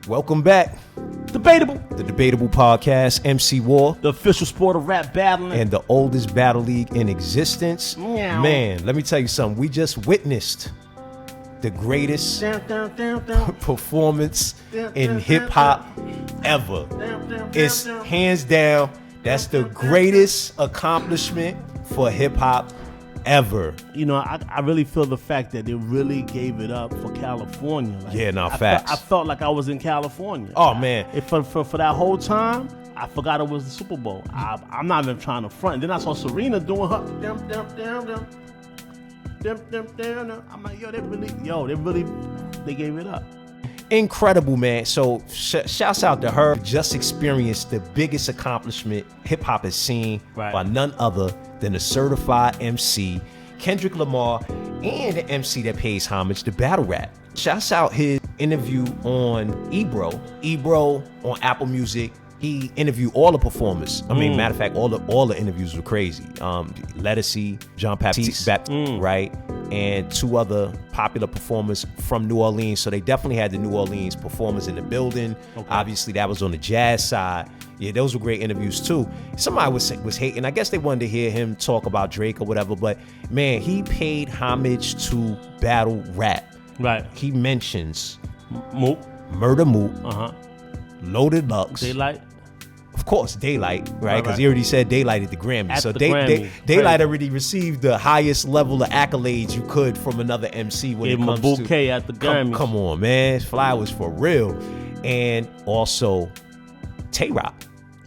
Welcome back. Debatable. The Debatable Podcast, MC War. The official sport of rap battling. And the oldest battle league in existence. Meow. Man, let me tell you something. We just witnessed the greatest performance in hip-hop ever. It's hands down, that's the greatest accomplishment for hip-hop ever. You know, I really feel the fact that they really gave it up for California. Like, Yeah, no, facts. I felt like I was in California. Oh, man. For that whole time, I forgot it was the Super Bowl. I'm not even trying to front. And then I saw Serena doing her I'm like, they gave it up. Incredible, man. So shouts out to her. Just experienced the biggest accomplishment hip hop has seen by none other than a certified MC, Kendrick Lamar, and an MC that pays homage to battle rap. Shouts out his interview on Ebro on Apple Music. He interviewed all the performers. I mean, matter of fact, all the interviews were crazy. Lettucey, John Baptiste, right? And two other popular performers from New Orleans. So they definitely had the New Orleans performers in the building. Okay. Obviously, that was on the jazz side. Yeah, those were great interviews too. Somebody was hating. I guess they wanted to hear him talk about Drake or whatever. But man, he paid homage to battle rap. Right. He mentions Mook, Murda Mook, Loaded Lux, Daylyt. Of course, Daylyt, right? Because he already said Daylyt at the Grammys. So Daylyt already received the highest level of accolades you could from another MC when Gave it comes him a bouquet at the Grammys. Come on, man. Flowers for real. And also Tay Roc.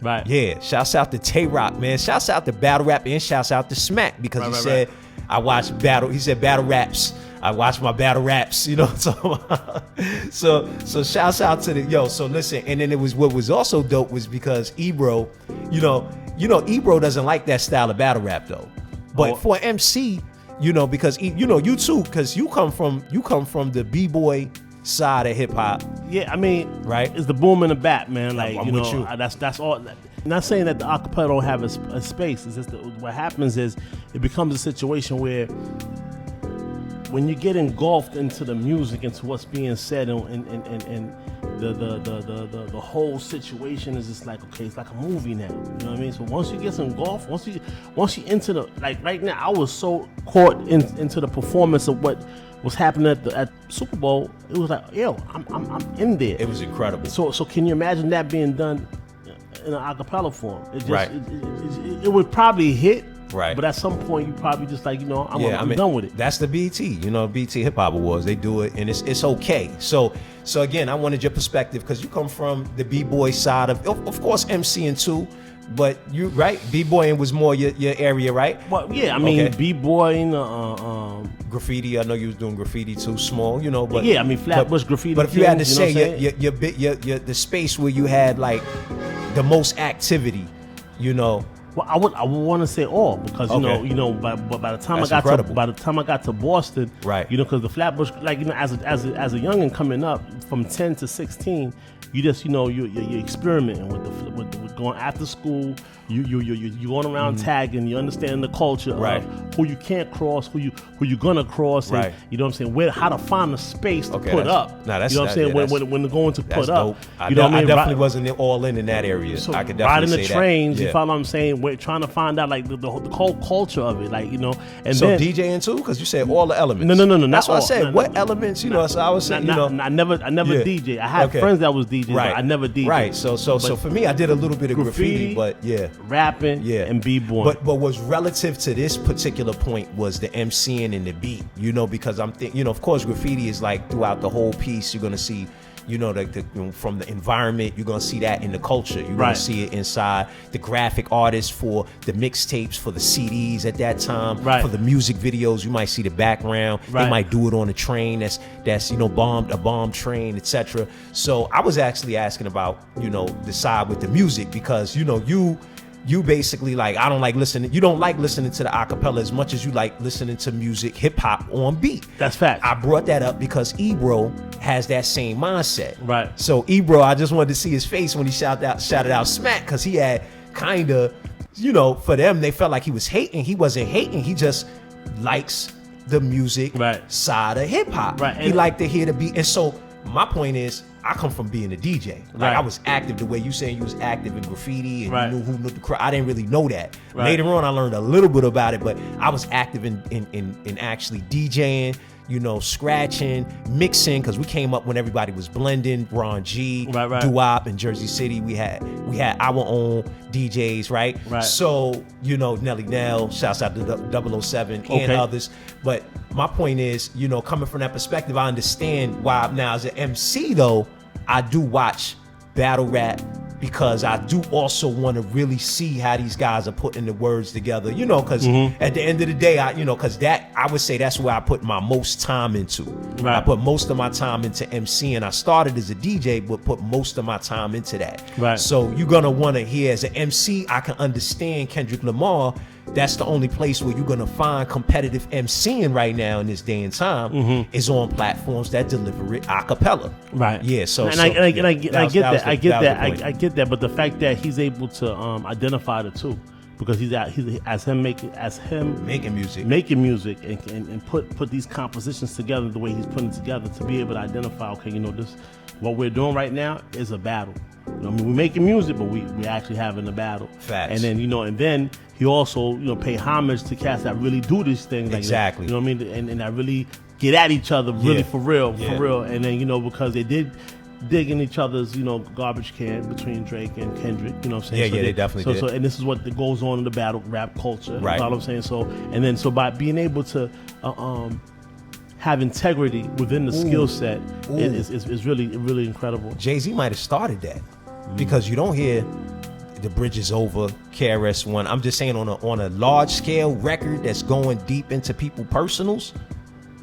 Right. Yeah, shouts out to Tay Roc, man. Shouts out to battle rap and shouts out to Smack because he said, I watch battle. He said battle raps. I watch my battle raps, you know what I'm talking about? So shouts out to the, so listen, and then what was also dope was because Ebro, you know, Ebro doesn't like that style of battle rap though. But for MC, because, you too, because you come from the B-boy side of hip hop. Yeah, I mean, right? It's the boom and the bap, man. Like, I'm with you. That's all. Not saying that the acapella don't have a space. It's just that what happens is it becomes a situation where when you get engulfed into the music, into what's being said, and the whole situation is just like, okay, it's like a movie now. You know what I mean? So once you get engulfed, once you into the, like right now, I was so caught into the performance of what was happening at Super Bowl. It was like, I'm in there. It was incredible. So can you imagine that being done in an acapella form? It just, it would probably hit. Right. But at some point, you probably just like, I'm done with it. That's the BT, BT Hip Hop Awards. They do it, and it's okay. So again, I wanted your perspective because you come from the B-boy side of course, MCing too, but you, right? B-boying was more your area, right? Well, yeah, I mean, B-boying, graffiti. I know you was doing graffiti too, small, but yeah, I mean, Flatbush graffiti. But if you had to say your the space where you had like the most activity, Well, I would want to say all because by the time I got to Boston, right? Because the Flatbush, like as a youngin coming up from 10 to 16, you just you're experimenting with going after school. You going around tagging. You understand the culture of who you can't cross, who you gonna cross, and, right? You know what I'm saying? How to find a space to put up. Nah, that's, you know what I'm saying? Yeah, when they're going to put up. I definitely wasn't all in that area. So I could definitely riding say the trains, that. you follow what I'm saying? We're trying to find out like the whole culture of it, like And so then, DJing too, because you said all the elements. No. That's what all. I said. What elements? So I was saying, I never DJ. I had friends that was DJing, but I never DJ. Right. So for me, I did a little bit of graffiti, but rapping, and b-boy. But what's relative to this particular point was the MCing and the beat, because I'm thinking, of course, graffiti is like throughout the whole piece. You're gonna see, from the environment, you're gonna see that in the culture. You're gonna see it inside the graphic artists for the mixtapes, for the CDs at that time, for the music videos. You might see the background. They might do it on a train that's a bomb train, etc. So I was actually asking about the side with the music because you basically like, I don't like listening. You don't like listening to the acapella as much as you like listening to music, hip hop on beat. That's fact. I brought that up because Ebro has that same mindset. Right. So Ebro, I just wanted to see his face when he shouted out Smack, because he had kind of, for them, they felt like he was hating. He wasn't hating. He just likes the music side of hip hop. Right. He liked to hear the beat. And so my point is, I come from being a DJ. Like I was active the way you saying you was active in graffiti and you knew who knew the crowd. I didn't really know that. Later on, I learned a little bit about it, but I was active in actually DJing. You know, scratching, mixing, because we came up when everybody was blending. Ron G, Doo-Wop in Jersey City. We had our own DJs, right? So, you know, Nelly Nell, shouts out to 007 and others. But my point is, you know, coming from that perspective, I understand why now as an MC though, I do watch battle rap because I do also want to really see how these guys are putting the words together, you know, because at the end of the day, because I would say that's where I put my most time into. I put most of my time into MCing. I started as a DJ, but put most of my time into that. So you're going to want to hear as an MC, I can understand Kendrick Lamar. That's the only place where you're going to find competitive MCing right now in this day and time is on platforms that deliver it a cappella. Yeah. So I get that. But the fact that he's able to identify the two, because he's making music and put these compositions together the way he's putting it together to be able to identify, okay, you know, this what we're doing right now is a battle. You know, I mean, we're making music, but we actually having a battle. Facts. And then, you know, and then he also, you know, pay homage to cats that really do these things. Like exactly. That, you know what I mean? And that really get at each other really for real. And then, you know, because they did dig in each other's, you know, garbage can between Drake and Kendrick, you know what I'm saying? They definitely did. So, and this is what goes on in the battle rap culture. Right. You know what I'm saying? So by being able to have integrity within the skill set is really incredible. Jay-Z might have started that because you don't hear The Bridge Is Over, KRS-One. I'm just saying on a large scale record that's going deep into people's personals,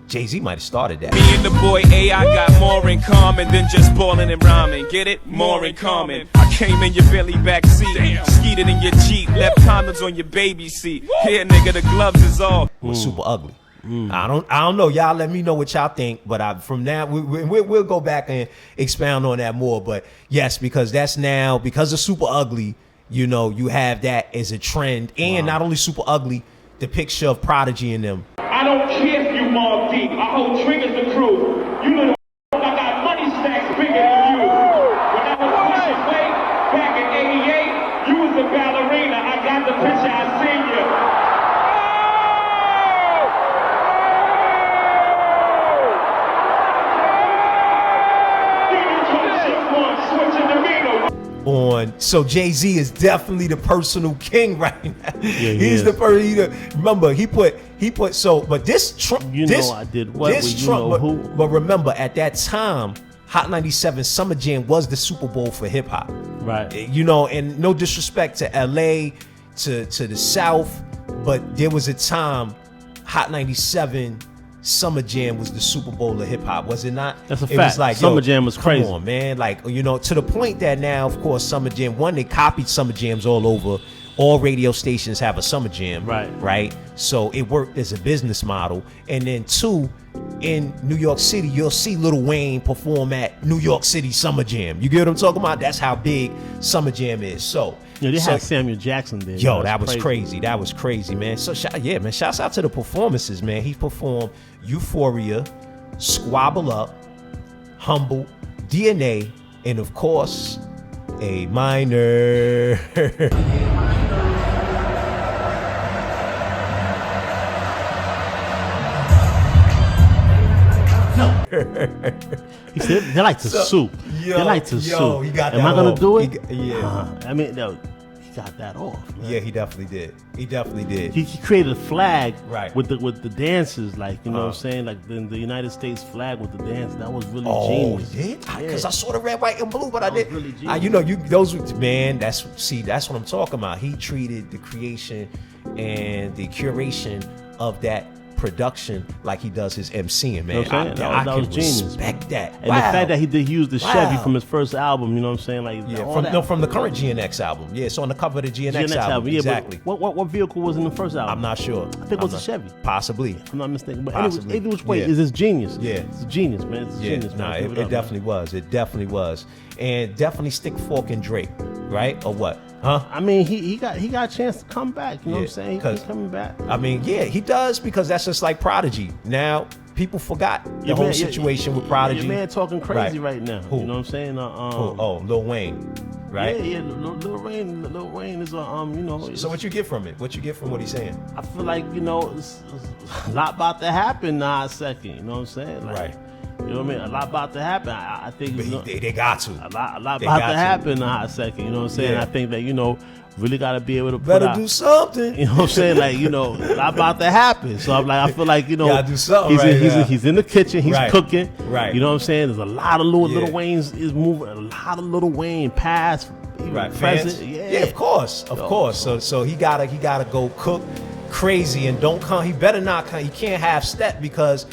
Jay-Z might have started that. Me and the boy AI got more in common than just ballin' and rhyming. Get it? More in common. I came in your Billy back seat, skeeted in your Jeep, left condoms on your baby seat. Here, nigga, the gloves is off. Was super ugly. I don't know. Y'all let me know what y'all think. But from now, we'll go back and expound on that more. But yes, because that's now, because of Super Ugly, you know, you have that as a trend. And not only Super Ugly, the picture of Prodigy in them. I don't care if you Mobb Deep. I hold triggers the crew. You little I got money stacks bigger than you. When I was pushing weight back in 88, you was a ballerina. I got the picture, I seen you. So Jay-Z is definitely the personal king right now. He's the person. Remember, he put so. But this Trump, I did what? This Trump, but remember, at that time, Hot 97 Summer Jam was the Super Bowl for hip hop. Right. You know, and no disrespect to LA, to the South, but there was a time Hot 97 Summer Jam was the Super Bowl of hip hop, was it not? That's a fact. It was like, Summer Jam was crazy. Come on, man. Like, you know, to the point that now, of course, Summer Jam, one, they copied Summer Jams all over. All radio stations have a Summer Jam. Right. So it worked as a business model. And then two, in New York City, you'll see Lil Wayne perform at New York City Summer Jam. You get what I'm talking about? That's how big Summer Jam is. So they had Samuel Jackson there. Yo, that was crazy. That was crazy, man. So man, shouts out to the performances, man. He performed Euphoria, Squabble Up, Humble, DNA, and of course, A Minor. He said they like to sue. They like to sue. He got Am that I gonna off. do it? I mean, no, he got that off. Man. Yeah, he definitely did. He created a flag with the dances, like, you know what I'm saying, like the United States flag with the dance. That was really genius. He did? Because I saw the red, white, and blue, but I didn't. Really That's what I'm talking about. He treated the creation and the curation of that production like he does his MCing, man. You know what I'm saying? That was genius. Respect that. And the fact that he used the Chevy from his first album, you know what I'm saying? Like, from the current GNX album. Yeah, it's on the cover of the GNX album. Yeah, exactly. What vehicle was in the first album? I'm not sure. I think it was a Chevy. Possibly. I'm not mistaken. But either which way, it's genius. Yeah. It's genius, man. It's genius. Nah, it definitely was. It definitely was. And definitely stick fork in Drake, right? Or what? Huh? I mean, he got a chance to come back. You know what I'm saying? He's coming back. I mean, yeah, he does, because that's just like Prodigy. Now People forgot the whole situation with Prodigy. Your man talking crazy right now. Who? You know what I'm saying? Lil Wayne, right? Yeah. Lil Wayne is So what you get from it? What you get from what he's saying? I feel like it's a lot about to happen now. A second, you know what I'm saying? Like, Right. You know what I mean? A lot about to happen. I think They got to. A lot about to happen now. A second, you know what I'm saying? Yeah. I think that really got to be able to better do something. You know what I'm saying? Like, a lot about to happen. So I feel like, gotta do something. He's in the kitchen, he's cooking. Right. You know what I'm saying? There's a lot of Lil Wayne's is moving, a lot of Lil Wayne past, even present. Fans? Yeah, of course. So he gotta go cook crazy and don't come. He better not come. He can't half step, because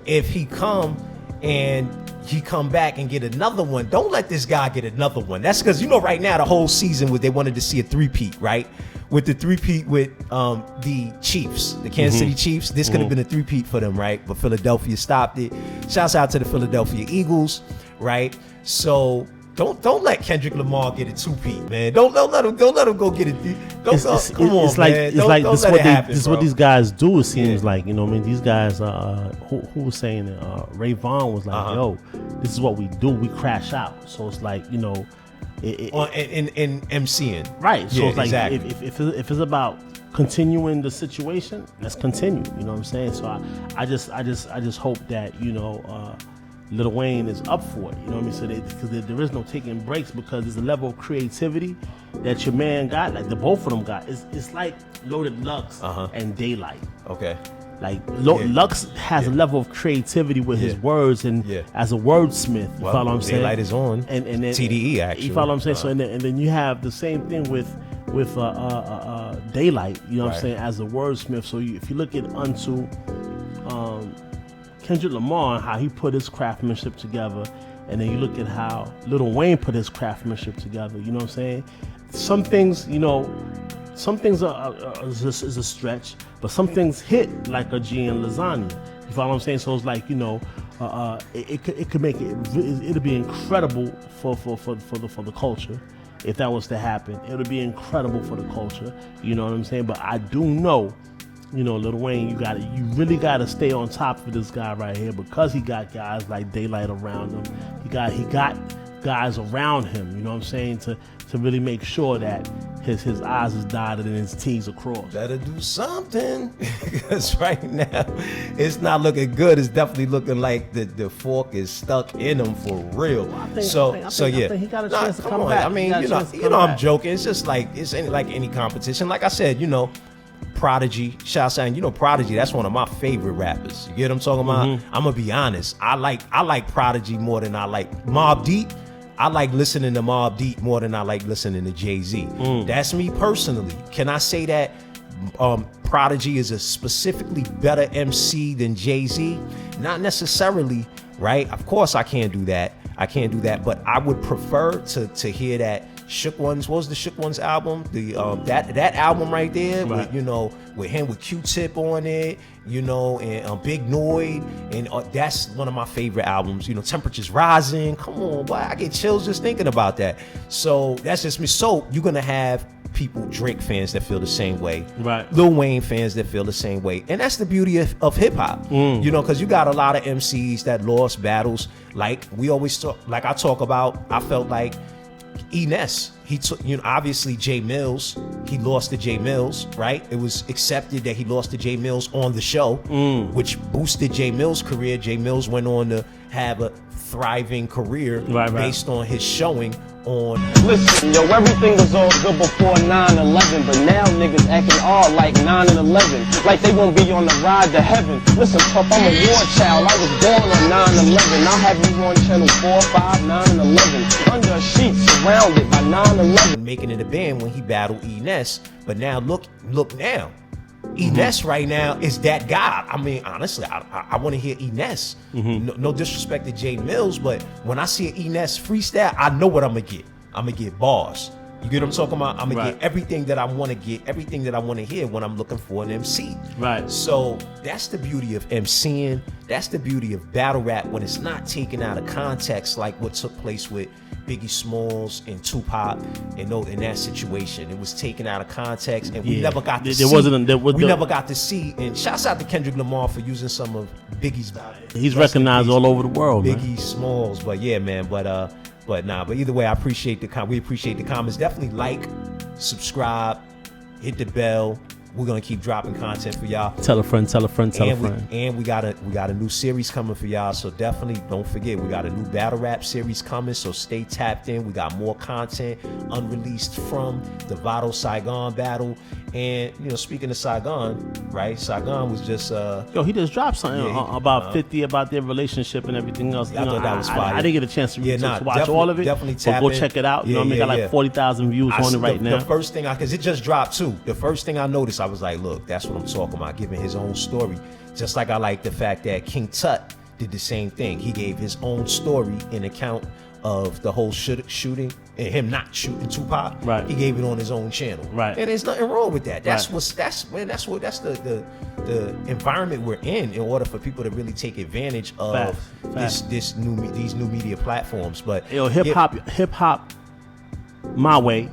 if he come and he come back and get another one, don't let this guy get another one. That's because right now the whole season they wanted to see a three-peat, right? With the three-peat with the Chiefs, the Kansas City Chiefs. This could have been a three-peat for them, right? But Philadelphia stopped it. Shouts out to the Philadelphia Eagles, right? So don't let Kendrick Lamar get a two-peat, man. Don't let him go get it. This is what these guys do. It seems like, these guys. Who was saying it? Ray Vaughn was like, "Yo, this is what we do. We crash out." So it's like, in MCing, right? So it's like, exactly. if it's about continuing the situation, let's continue. You know what I'm saying? So I just hope that Lil Wayne is up for it, you know what I mean? So because there is no taking breaks, because there's a level of creativity that your man got, like the both of them got. It's like Loaded Lux and Daylyt. Okay. Like Lux has a level of creativity with his words and as a wordsmith. You follow what I'm saying? Daylyt is on. And then TDE actually. You follow what I'm saying? So and then you have the same thing with Daylyt. You know what I'm saying? As a wordsmith. So if you look at Kendrick Lamar, how he put his craftsmanship together, and then you look at how Lil Wayne put his craftsmanship together. You know what I'm saying? Some things are is a stretch, but some things hit like a G in lasagna. You follow what I'm saying? So it's like it could make it'll be incredible for the culture if that was to happen. It'll be incredible for the culture. You know what I'm saying? But I do know. Lil Wayne, you really gotta stay on top of this guy right here, because he got guys like Daylyt around him. He got guys around him, you know what I'm saying, to really make sure that his I's is dotted and his T's are crossed. Better do something, because right now it's not looking good. It's definitely looking like the fork is stuck in him for real. I think he got a chance to come back. I mean, I'm joking. It's just like like any competition. Like I said, Prodigy, shouts out, Prodigy, that's one of my favorite rappers. You get what I'm talking about? I'm gonna be honest. I like Prodigy more than I like Mobb Deep. I like listening to Mobb Deep more than I like listening to Jay-Z. That's me personally. Can I say that Prodigy is a specifically better MC than Jay-Z? Not necessarily, right? Of course I can't do that. But I would prefer to hear that Shook Ones. What was the Shook Ones album? The that album right there, right. With him with Q-Tip on it, and Big Noid, and that's one of my favorite albums. Temperatures Rising. Come on, boy, I get chills just thinking about that. So that's just me. So you're gonna have people, Drake fans that feel the same way, right? Lil Wayne fans that feel the same way, and that's the beauty of hip hop. Because you got a lot of MCs that lost battles. Like we always talk, like I talk about. I felt like E-Ness, he took, obviously Jay Mills, he lost to Jay Mills, right? It was accepted that he lost to Jay Mills on the show, which boosted Jay Mills' career. Jay Mills went on to have a thriving career based on his showing on. Listen, everything was all good before 9/11, but now niggas acting all like 9 and 11, like they won't be on the ride to heaven. Listen, Puff, I'm a war child. I was born on 9/11. I'll have you on channel 4, 5, 9, and 11, under a sheet, surrounded by 9/11. Making it a band when he battled E-Ness, but now look now. E-Ness right now is that guy. I mean, honestly, I want to hear E-Ness. No disrespect to Jay Mills, but when I see an E-Ness freestyle, I know what I'm going to get. I'm going to get bars. You get what I'm talking about? I'm going to get everything that I want to get, everything that I want to hear when I'm looking for an MC. Right. So that's the beauty of MCing. That's the beauty of battle rap when it's not taken out of context like what took place with Biggie Smalls and Tupac and in that situation. It was taken out of context, and we never got to see. We never got to see. And shouts out to Kendrick Lamar for using some of Biggie's He's recognized all over the world, Biggie man. Smalls, but yeah, man. But either way, I appreciate we appreciate the comments. Definitely like, subscribe, hit the bell. We're gonna keep dropping content for y'all. Tell a friend, tell a friend, tell a friend. And we got a new series coming for y'all. So definitely don't forget, we got a new battle rap series coming. So stay tapped in. We got more content unreleased from the Vado Saigon battle. And speaking of Saigon, right? Saigon was just he just dropped something about 50 about their relationship and everything else. I thought that was fire. I didn't get a chance to watch all of it. Definitely tap go in. check it out. You know what I mean? Got like 40,000 views on it right now. The first thing because it just dropped too. The first thing I noticed, I was like, look, that's what I'm talking about, giving his own story. Just like I like the fact that King Tut did the same thing. He gave his own story in account of the whole shooting and him not shooting Tupac. Right. He gave it on his own channel. Right. And there's nothing wrong with that. That's right. that's the environment we're in order for people to really take advantage of these new media platforms. But hip hop my way.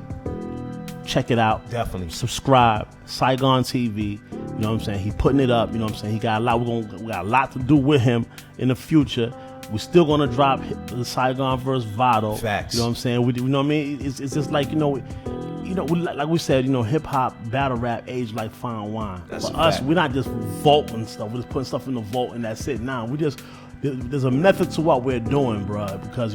Check it out. Definitely. Subscribe. Saigon TV. You know what I'm saying? He putting it up. You know what I'm saying? He got a lot. We got a lot to do with him in the future. We're still gonna drop the Saigon versus Vado. Facts. You know what I'm saying? You know what I mean? It's just like like we said, hip hop, battle rap, age like fine wine. That's For a us, fact. we're not just vaulting stuff. We're just putting stuff in the vault and that's it. Now there's a method to what we're doing, bro. Because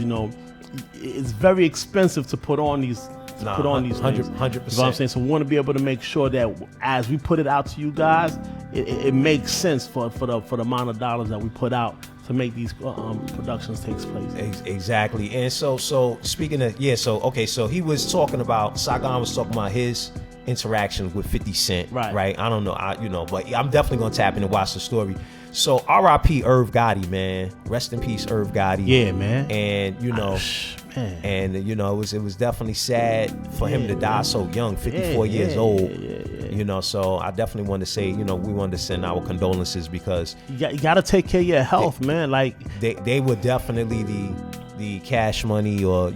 it's very expensive to put on these. Put on these 100%. things. You know what I'm saying? So we want to be able to make sure that as we put it out to you guys, it makes sense for the amount of dollars that we put out to make these productions take place. Exactly. And so speaking of so he was talking about Saigon was talking about his interaction with 50 Cent. Right. I don't know. But I'm definitely gonna tap in and watch the story. So R.I.P. Irv Gotti, man. Rest in peace, Irv Gotti. Yeah, man. And man. And it was definitely sad for him to die so young, 54 years old. Yeah. So I definitely want to say, we want to send our condolences because you got to take care of your health, man. Like they were definitely the Cash Money or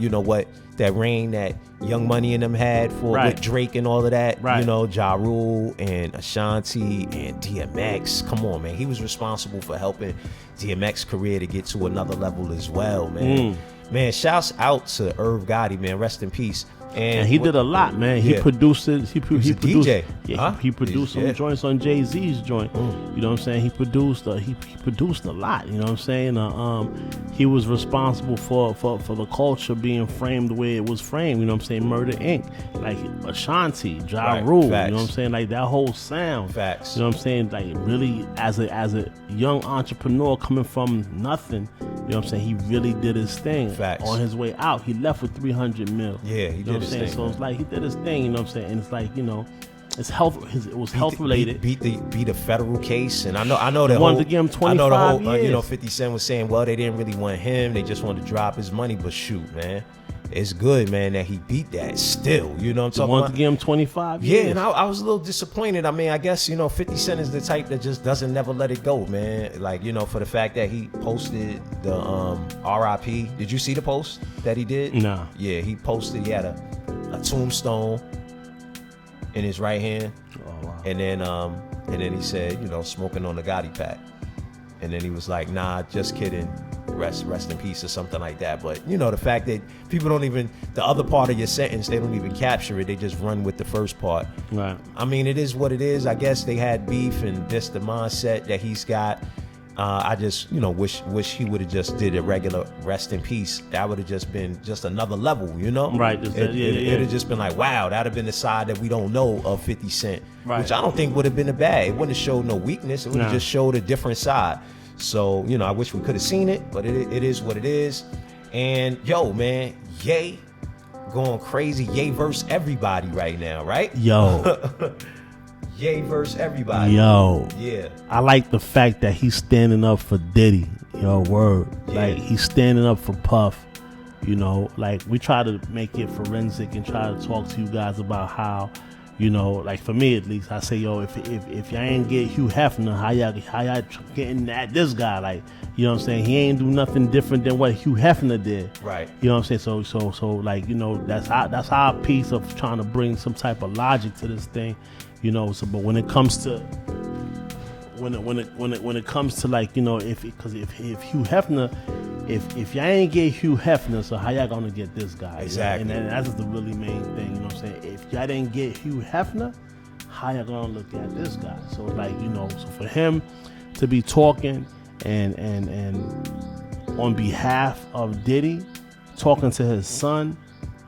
that reign that Young Money and them had with Drake and all of that. Right. Ja Rule and Ashanti and DMX. Come on, man. He was responsible for helping DMX's career to get to another level as well, man. Man, shouts out to Irv Gotti, man. Rest in peace. And he did a lot, man. He produced it. He produced a DJ. Yeah, he produced some joints on Jay-Z's joint. You know what I'm saying? He produced a lot. You know what I'm saying? He was responsible for the culture being framed the way it was framed. You know what I'm saying? Murder Inc. Like Ashanti, Ja Rule. You know what I'm saying? Like that whole sound. Facts. You know what I'm saying? Like really, as a young entrepreneur coming from nothing. You know what I'm saying? He really did his thing. Facts. On his way out. He left with $300 million. Yeah, he did his thing. So it's like he did his thing, you know what I'm saying? And it's like, it's health. It was health related. Beat the federal case, and I know that wanted to give him 25 years. 50 Cent was saying, well, they didn't really want him. They just wanted to drop his money. But shoot, man, it's good, man, that he beat that still. You know what I'm talking about? Wanted to give him 25 years. Yeah, and I was a little disappointed. I mean, I guess 50 Cent is the type that just doesn't never let it go, man. Like for the fact that he posted the R.I.P. Did you see the post that he did? No. Yeah, he posted. He had a tombstone in his right hand. Oh, wow. And then he said, smoking on the Gotti pack. And then he was like, nah, just kidding. Rest in peace or something like that. But the fact that people don't even, the other part of your sentence, they don't even capture it. They just run with the first part. Right. I mean, it is what it is. I guess they had beef and this the mindset that he's got. I just, wish he would have just did a regular rest in peace. That would have just been just another level, Right. It'd have just been like, wow, that'd have been the side that we don't know of 50 Cent. Right. Which I don't think would have been a bad. It wouldn't have showed no weakness. It would have just showed a different side. So, I wish we could have seen it, but it is what it is. And yo, man, Ye going crazy. Ye versus everybody right now, right? Yo. Ye versus everybody. Yo. Yeah. I like the fact that he's standing up for Diddy. Word. Yeah. Like he's standing up for Puff. Like we try to make it forensic and try to talk to you guys about how, like for me at least, I say, yo, if y'all ain't get Hugh Hefner, how y'all getting at this guy? Like, you know what I'm saying? He ain't do nothing different than what Hugh Hefner did. Right. You know what I'm saying? So like, that's our piece of trying to bring some type of logic to this thing. But when it comes to when it comes to like, you know, if Hugh Hefner, if y'all ain't get Hugh Hefner, so how y'all gonna get this guy? Exactly. And that's the really main thing, you know what I'm saying? If y'all didn't get Hugh Hefner, how y'all gonna look at this guy? So like, you know, so for him to be talking and on behalf of Diddy, talking to his son,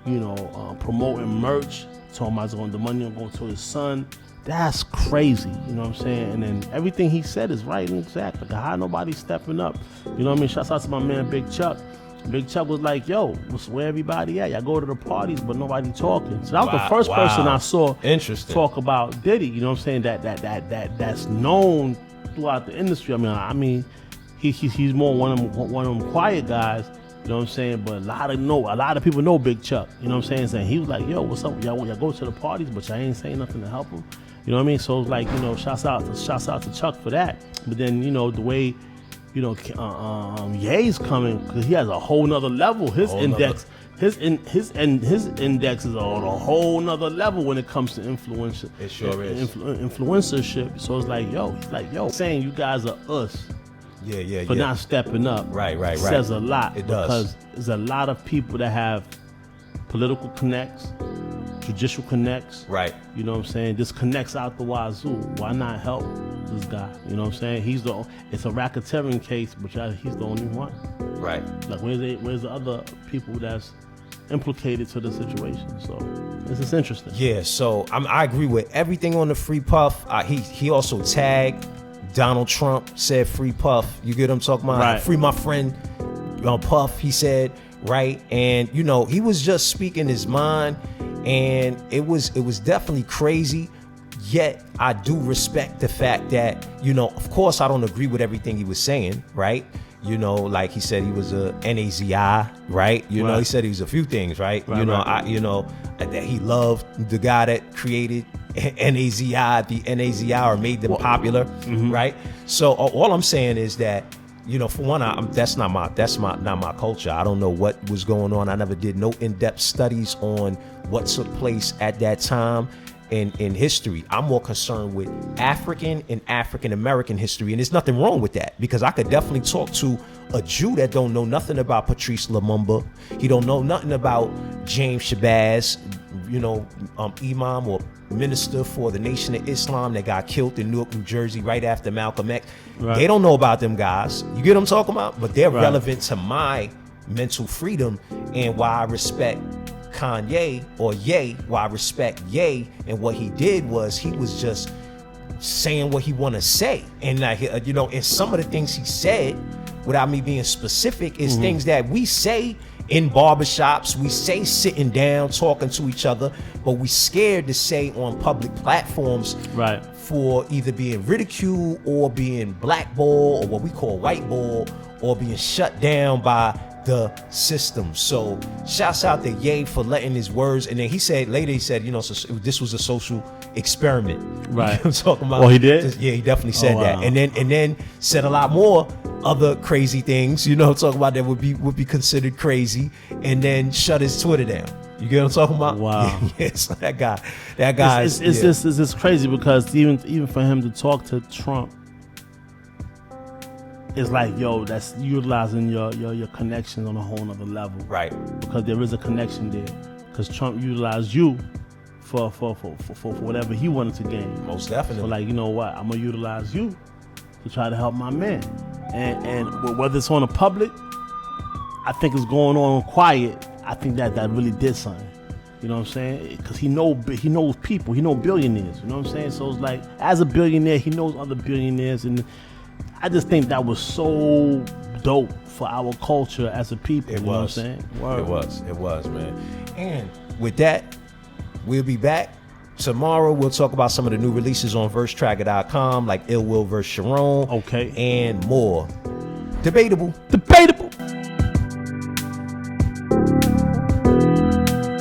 you know, promoting merch, talking about the money going to his son, that's crazy, you know what I'm saying? And then everything he said is right and exact. Like, how nobody stepping up? You know what I mean? Shouts out to my man Big Chuck. Big Chuck was like, yo, where everybody at? Y'all go to the parties, but nobody talking. So that was the first person I saw talk about Diddy, you know what I'm saying? That's known throughout the industry. I mean, he's more one of them quiet guys, you know what I'm saying? But a lot of people know Big Chuck, you know what I'm saying? Saying he was like, yo, what's up? Y'all go to the parties, but y'all ain't saying nothing to help him. You know what I mean? So it's like, you know, shouts out to Chuck for that. But then, you know, the way, you know, Ye's coming, because he has a whole nother level. His index is on a whole nother level when it comes to influencer. It sure is. Influencership. So it's like, yo, saying you guys are us. Yeah. For not stepping up. Right. Says a lot. It does. Because there's a lot of people that have political connects, judicial connects. Right. You know what I'm saying? Just connects out the wazoo. Why not help this guy? You know what I'm saying? It's a racketeering case, but he's the only one. Right. Like, where's the other people that's implicated to the situation? So this is interesting. Yeah, so I agree with everything on the Free Puff. He also tagged Donald Trump, said Free Puff. You get what I'm talking about? Right. Free my friend Puff, he said, right? And, you know, he was just speaking his mind, and it was definitely crazy. Yet I do respect the fact that, you know, of course I don't agree with everything he was saying, right? You know, like he said he was a NAZI, right? You know, he said he was a few things, right? That he loved the guy that created NAZI, the NAZI, or made them popular, right? So all I'm saying is that, you know, for one, that's not my culture. I don't know what was going on. I never did no in-depth studies on what took place at that time in history. I'm more concerned with African and African American history, and there's nothing wrong with that, because I could definitely talk to a Jew that don't know nothing about Patrice Lumumba. He don't know nothing about James Shabazz, you know, imam or minister for the Nation of Islam that got killed in Newark, New Jersey, right after Malcolm X. Right. They don't know about them guys. You get what I'm talking about? But they're relevant to my mental freedom and why I respect Kanye, or Ye, why I respect Ye, and what he did was he was just saying what he want to say, and like, you know, and some of the things he said, without me being specific, is things that we say in barbershops, we say sitting down talking to each other, but we scared to say on public platforms, right? For either being ridiculed or being blackballed, or what we call whiteball, or being shut down by the system. So shouts out to Ye for letting his words, and then he said later, you know, so this was a social experiment, right? You know I'm talking about. Oh, he did? Yeah, he definitely said that, and then said a lot more other crazy things, you know, talking about that would be considered crazy, and then shut his Twitter down. You get what I'm talking about? Wow. Yes, that guy. It's just crazy, because even for him to talk to Trump, it's like, yo, that's utilizing your connections on a whole nother level. Right. Because there is a connection there. Because Trump utilized you for whatever he wanted to gain. Most definitely. So like, you know what? I'm going to utilize you to try to help my man. And whether it's on the public, I think it's going on quiet. I think that really did something. You know what I'm saying? Because he knows people. He knows billionaires. You know what I'm saying? So it's like, as a billionaire, he knows other billionaires, and I just think that was so dope for our culture as a people. You know what I'm saying? Word. It was, man. And with that, we'll be back. Tomorrow, we'll talk about some of the new releases on versetracker.com, like Ill Will vs. Sharon. Okay. And more. Debatable.